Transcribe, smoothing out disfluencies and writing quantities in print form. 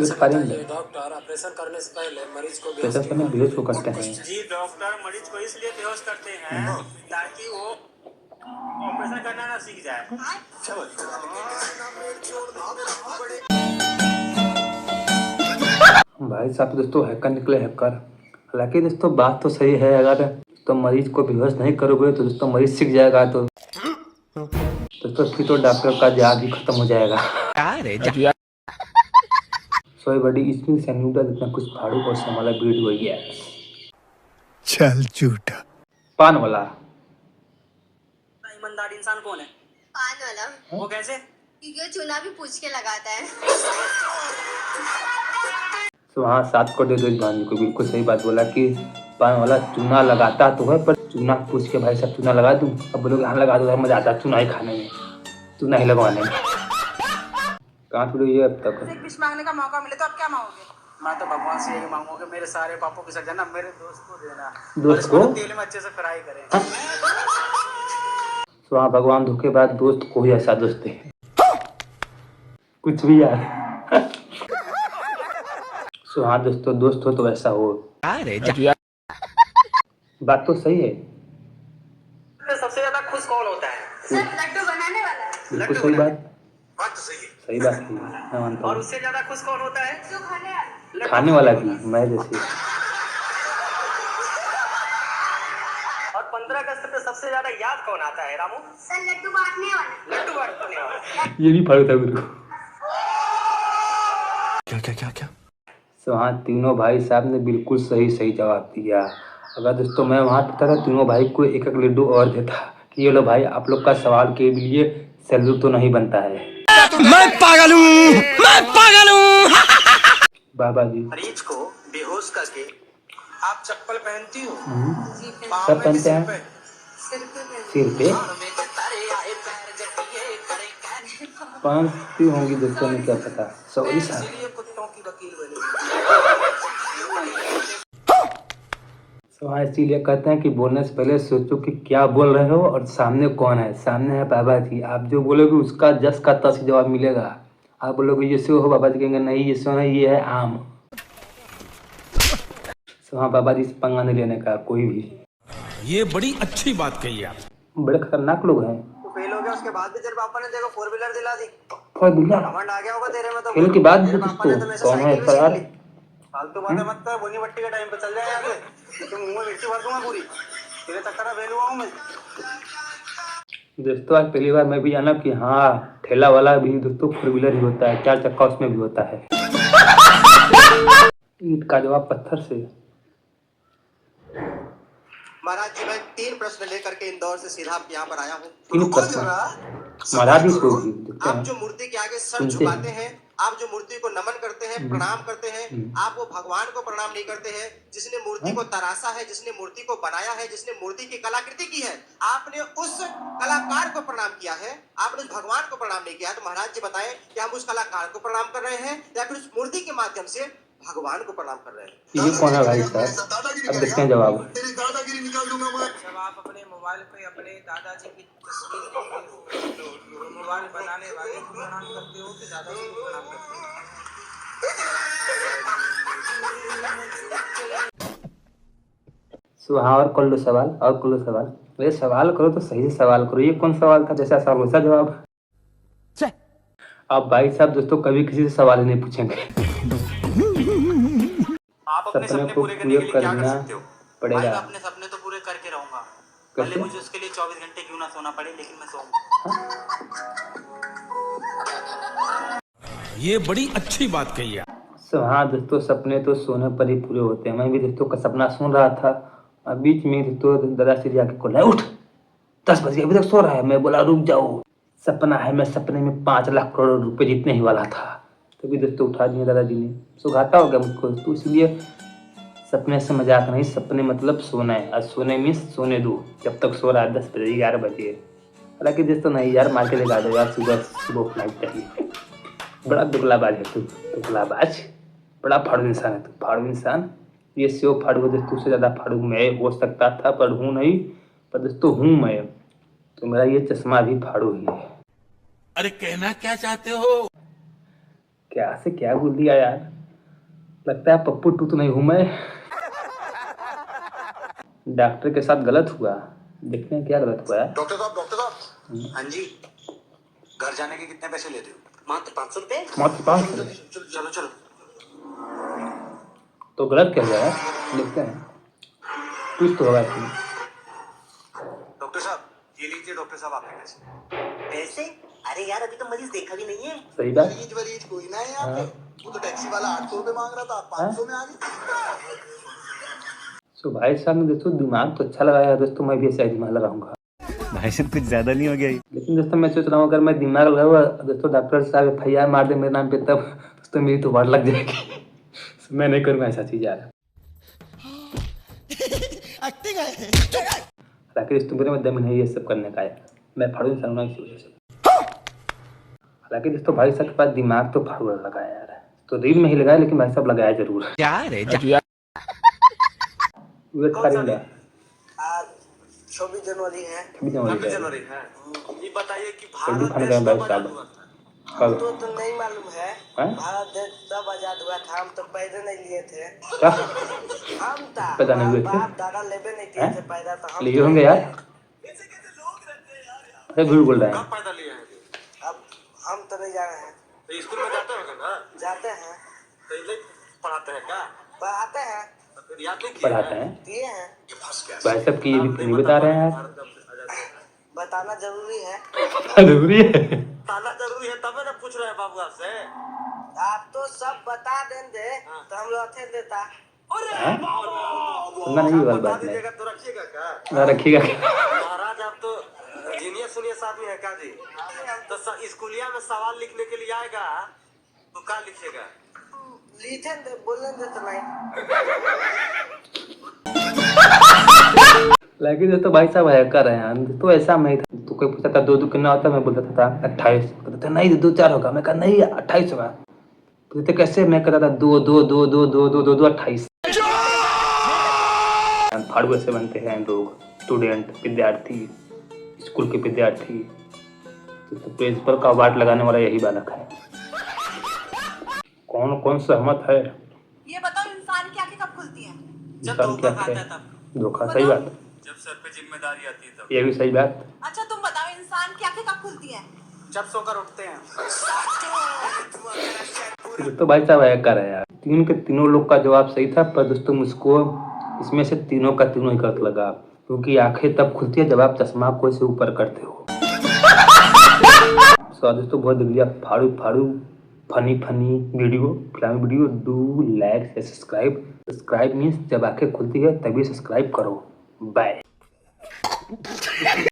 अच्छा बताइए doctor, operation करने से पहले मरीज को बेहोश प्रेशर क्यों करने बेहोश को करते करते हैं? हैं। जी डॉक्टर मरीज को इसलिए बेहोश करते हैं ताकि वो ऑपरेशन करना ना सीख जाए। भाई साहब दोस्तों हैकर निकले हैकर। हालांकि दोस्तों बात तो सही है, अगर तो मरीज को बेहोश नहीं करोगे तो दोस्तों मरीज सीख जाएगा, तो दोस्तों फिर तो डॉक्टर का जॉब ही खत्म हो जाएगा। सॉरी बड़ी इसमें सैम्यूटा जितना कुछ फाड़ू और संभाला वीडियो हुई है। चल झूठा। पान वाला ईमानदार इंसान कौन है? पान वाला। वो कैसे? क्योंकि वो चूना भी पूछ के लगाता है। तो हाँ 7 को दे दो इस भांजी को, बिल्कुल सही बात बोला कि पान वाला चूना लगाता तो है, पर चूना पूछ के भाई साहब चूना लगा दूं। अब बोलोगे हाँ लगा दो, मजा आता है चूना ही खाने में, चूना ही लगवाने में। कहाँ फिर ये अब तक एक विश मांगने का मौका मिले तो आप क्या मांगोगे? मैं तो भगवान से यही मांगूंगा मेरे सारे पापों की सजा ना मेरे दोस्त को देना। दोस्त को तेल में अच्छे से फ्राई करें। तो हाँ भगवान धोखेबाज दोस्त को ही ऐसा दोस्त दे, कुछ भी यार। सो हाँ दोस्तों, दोस्त हो तो ऐसा हो। बात तो सही है। सबसे ज्यादा खुश कौन होता है? सर लड्डू बनाने वाला। बिल्कुल सही बात तो सही है। सही बात है, मैं मानता और हूँ। उससे ज्यादा खुश कौन होता है? जो खाने वाला। खाने वाला भी मैं जैसे। और 15 अगस्त पे सबसे ज्यादा याद कौन आता है रामू? सर लड्डू बांटने वाला। लड्डू बांटने वाला। ये भी फाड़ू था गुरु। क्या सो हाँ तीनों भाई साहब ने बिल्कुल सही जवाब दिया। अगर दोस्तों मैं वहाँ पे था तीनों भाई को एक एक लड्डू और देता कि ये लो भाई आप लोग का सवाल के लिए सैल्यूट तो नहीं बनता है। मैं पागल हूँ। बाबा जी मरीज को बेहोश करके आप चप्पल पहनती हो? सब पहनते हैं सिर पे पहनती होंगी दोस्तों ने क्या पता। Sorry sir. कुत्तों की वकील बनी। तो हाँ इसीलिए कहते हैं कि बोलने से पहले सोचो कि क्या बोल रहे हो और सामने कौन है। सामने है बाबा जी, आप जो बोलोगे उसका 10 का 10 जवाब मिलेगा। आप बोलोगे ये सो हो, बाबा जी कहेंगे नहीं ये सो है, ये है आम। तो हाँ बाबा जी से पंगा नहीं लेने का कोई भी। ये बड़ी अच्छी बात कही आप। बड़े खतरनाक लोग हैं। तो फेल हो गया उसके बाद भी तेरे पापा ने देखो 4 व्हीलर दिला दी। और बिल्ला घमंड आ गया होगा तेरे में तो। खेल के बाद भी तेरे पापा ने तो दोस्तों वैसे कौन है साइकिल भी यार। सीख ली। फालतू बातें मत कर, बोनी मट्टी के टाइम पे चल जाए आगे तो मुंह में मिट्टी भर दूंगा पूरी। तेरे चक्कर में फेल हुआ हूं मैं। दोस्तों आज पहली बार मैं भी जाना कि हाँ ठेला वाला भी दोस्तों 4 व्हीलर ही होता है, 4 चक्का उसमें भी होता है। ईंट का जवाब पत्थर से। महाराज जी मैं 3 प्रश्न लेकर के इंदौर से सीधा यहाँ पर आया हूँ। 3 प्रश्न महाराज जी को भी देखते आप हैं। जो मूर्ति के आगे सर झुकाते हैं, आप जो मूर्ति को नमन करते हैं, प्रणाम करते हैं, आप वो भगवान को प्रणाम नहीं करते हैं जिसने मूर्ति को तराशा है, जिसने मूर्ति को बनाया है, जिसने मूर्ति की कलाकृति की है। आपने उस कलाकार को प्रणाम किया है, आपने उस भगवान को प्रणाम नहीं किया। तो महाराज जी बताएं कि हम उस कलाकार को प्रणाम कर रहे हैं या फिर उस मूर्ति के माध्यम से भगवान को प्रणाम कर रहे हैं? ये कौन है भाई साहब, अब देखते हैं जवाब। जब आप अपने मोबाइल पे अपने दादाजी की तस्वीर देखते हो, मोबाइल बनाने वाले को प्रणाम करते हो कि दादाजी को प्रणाम करते हो? सो हाँ और कर लो सवाल, और कर लो सवाल। ये सवाल करो तो सही से सवाल करो। ये कौन सवाल था, जैसा सवाल वैसा जवाब। आप भाई साहब दोस्तों कभी किसी से सवाल ही नहीं पूछेंगे। आप अपने सपने सपने को पूरे करने के लिए क्या कर करना सकते हो? पड़ेगा। भाई मैं अपने सपने तो पूरे करके रहूंगा, भले मुझे उसके लिए 24 घंटे क्यों ना सोना पड़े, लेकिन मैं सोऊंगा। ये बड़ी अच्छी बात कही है। सो हाँ दोस्तों सपने तो सोने पर ही पूरे होते हैं। मैं भी दोस्तों का सपना सुन रहा था और बीच में दोस्तों दादा से जाके बोला उठ 10 बजे अभी तक सो रहा है। मैं बोला रुक जाओ, सपना है। मैं सपने में 5 लाख करोड़ रुपए जीतने ही वाला था, तभी दोस्तों उठा दिए दादाजी ने। सो घाटा हो गया मुझको, तो इसलिए सपने से मजाक नहीं। सपने मतलब सोना है, और सोने में सोने दो जब तक सो रहा है 10 बजे 11 बजे। हालांकि दोस्तों नहीं यार, मार के लगा दो यार, सुबह सुबह फ्लाइट चाहिए। बड़ा दुगलाबाज है तू, दुगलाबाज, बड़ा फाड़ू इंसान है तू, फाड़ू इंसान। ये सेव फाड़ू दोस्तों से ज़्यादा फाड़ू मैं हो सकता था, पर हूँ नहीं। पर दोस्तों हूँ मैं, तो मेरा ये चश्मा भी फाड़ू ही है। अरे कहना क्या चाहते हो? क्या से क्या बोल दिया यार, लगता है पप्पू टू तो नहीं हूं मैं। डॉक्टर के साथ गलत हुआ, देखते हैं क्या गलत हुआ है। डॉक्टर साहब हाँ जी, घर जाने के कितने पैसे लेते हो? मात्र 500 रुपए। मात्र 5 चलो चलो। तो गलत क्या गया है, देखते हैं कुछ तो होगा इसमें। डॉक्टर साहब ये लीजिए डॉक्टर साहब आपके पैसे। पैसे? अरे यार अभी तो मरीज देखा भी नहीं है। सही बात। मरीज कोई ना है यहाँ पे, वो तो टैक्सी वाला 800 रुपए मांग रहा था, आप 500 में आ गए। सो भाई साहब ने दोस्तों दिमाग तो अच्छा लगाया दोस्तों, मैं भी ऐसा ही दिमाग लगाऊंगा। भाई साहब कुछ ज्यादा नहीं हो गया? लेकिन दोस्तों मैं सोच रहा हूँ अगर मैं दिमाग लगाऊंगा दोस्तों, डॉक्टर साहब FIR मार दे मेरे नाम पे, तब दोस्तों मेरी तो वाट लग जाएगी। मैं नहीं करूँगा ऐसा चीज यार। हालांकि दोस्तों मेरे में दम नहीं है ये सब करने का यार, मैं फाड़ू इंसान इसी वजह से। हालांकि दोस्तों भाई साहब के पास दिमाग तो फाड़ू लगा है यार, तो रील में ही लगाया लेकिन भाई साहब लगाया जरूर। क्या रे वेट करेंगे। आज 26 जनवरी है। 26 जनवरी है। ये बताइए कि जल्दी भारत खाने देश का कब भाई आजाद साहब। हुआ था? कब? तो नहीं मालूम है। हैं? भारत देश तब आजाद हुआ था, हम तो पैदा नहीं लिए थे। क्या हम था पैदा नहीं हुए थे? बाप दादा लेबे नहीं किए थे पैदा, तो हम लिए होंगे यार, अरे झूठ बोल रहे हैं। पैदा लिए हैं? अब हम तो नहीं जा रहे हैं। तो स्कूल में जाते हो ना? जाते हैं, तो ये पढ़ाते हैं क्या? पढ़ाते हैं, तो फिर याद नहीं पढ़ाते हैं किए हैं। भाई साहब की, ये भी नहीं बता रहे हैं यार। बताना जरूरी है। जरूरी है। बताना जरूरी है तब ना पूछ रहे हैं बाबू आपसे। आप तो सब बता देंगे तो हम लोग थे देता। सुनना नहीं वाली बात नहीं, तो रखिएगा क्या? ना रखिएगा क्या? महाराज आप तो जीनियस सुनियस आदमी है क्या जी? तो स्कूलिया में सवाल लिखने के लिए आएगा तो क्या लिखिएगा? लिखे दे बोलने दे तो नहीं। लेकिन दोस्तों भाई साहब है कर रहे हैं तो ऐसा मैं था, तो कोई पूछता था 2 कितना होता, मैं बोलता था 28, कहता था नहीं 2 4 होगा, मैं कहा नहीं 28 होगा, पूछते कैसे, मैं कहता था 2 2 2 2 2 2 2 2 28। फाड़ू ऐसे बनते हैं लोग, स्टूडेंट विद्यार्थी, स्कूल के विद्यार्थी। तो प्रिंसिपल का अवार्ड लगाने वाला यही बालक है। कौन कौन सहमत है? ये बताओ इंसान की आंखें कब खुलती हैं? इंसान क्या है? धोखा, सही बात, जब सर पे जिम्मेदारी आती है तब। ये भी सही बात। अच्छा तुम बताओ इंसान की आंखें कब खुलती हैं? जब सोकर उठते हैं। तो भाई साहब है कर रहे हैं यार, तीन के तीनों लोग का जवाब सही था, पर दोस्तों मुझको इसमें से तीनों का तीनों ही गलत लगा, क्योंकि आंखें तब खुलती है जब आप चश्मा को से ऊपर करते हो। दोस्तों बहुत दिया फाड़ू फाड़ू फनी फनी वीडियो, फिल्मी video, do like subscribe. Subscribe means जब आंखें खुलती है तभी सब्सक्राइब करो। बाय।